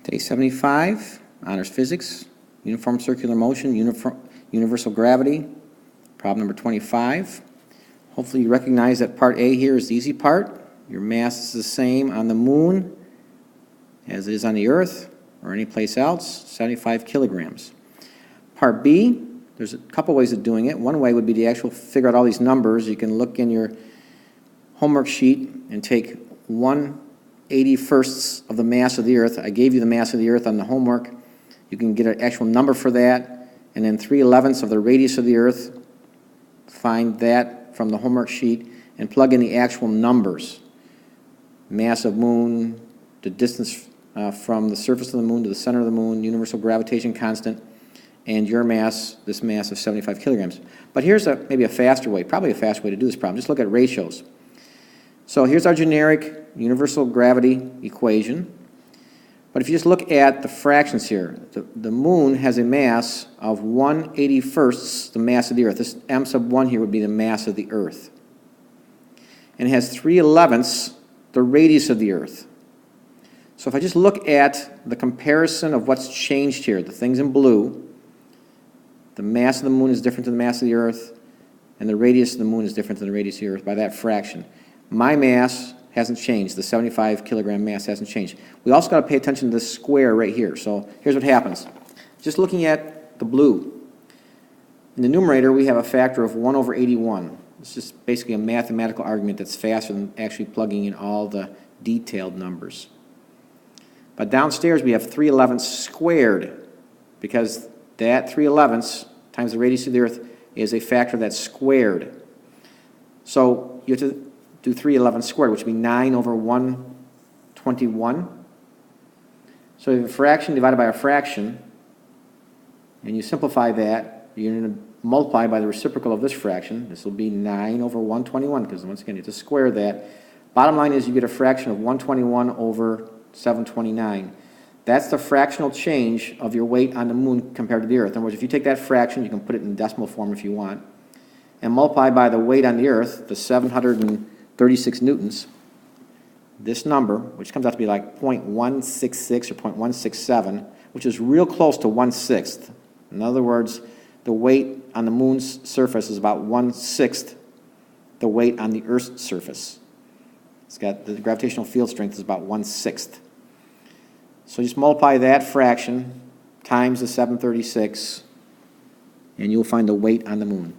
Day 75, Honors Physics, Uniform Circular Motion, Universal Gravity, problem number 25. Hopefully you recognize that part A here is the easy part. Your mass is the same on the moon as it is on the Earth or any place else, 75 kilograms. Part B, there's a couple ways of doing it. One way would be to actually figure out all these numbers. You can look in your homework sheet and take 1/81st of the mass of the Earth. I gave you the mass of the Earth on the homework. You can get an actual number for that, and then 3/11ths of the radius of the Earth. Find that from the homework sheet and plug in the actual numbers. Mass of moon, the distance from the surface of the moon to the center of the moon, universal gravitation constant, and your mass, this mass of 75 kilograms. But here's maybe a faster way, probably a faster way to do this problem. Just look at ratios. So here's our generic universal gravity equation. But if you just look at the fractions here, the moon has a mass of 1/81st the mass of the Earth. This m sub 1 here would be the mass of the Earth. And it has 3/11ths the radius of the Earth. So if I just look at the comparison of what's changed here, the things in blue, the mass of the moon is different than the mass of the Earth, and the radius of the moon is different than the radius of the Earth by that fraction. My mass hasn't changed. The 75 kilogram mass hasn't changed. We also got to pay attention to this square right here. So here's what happens. Just looking at the blue. In the numerator, we have a factor of 1/81. It's just basically a mathematical argument that's faster than actually plugging in all the detailed numbers. But downstairs, we have 3/11ths squared, because that 3/11ths times the radius of the Earth is a factor that's squared. So you have to do 3/11 squared, which would be 9/121. So you have a fraction divided by a fraction, and you simplify that. You're going to multiply by the reciprocal of this fraction. This will be 9/121, because once again, you have to square that. Bottom line is you get a fraction of 121 over 729. That's the fractional change of your weight on the moon compared to the Earth. In other words, if you take that fraction, you can put it in decimal form if you want, and multiply by the weight on the Earth, the 736 newtons, this number, which comes out to be like 0.166 or 0.167, which is real close to 1/6. In other words, the weight on the moon's surface is about 1/6 the weight on the Earth's surface. It's got the gravitational field strength is about 1/6. So just multiply that fraction times the 736, and you'll find the weight on the moon.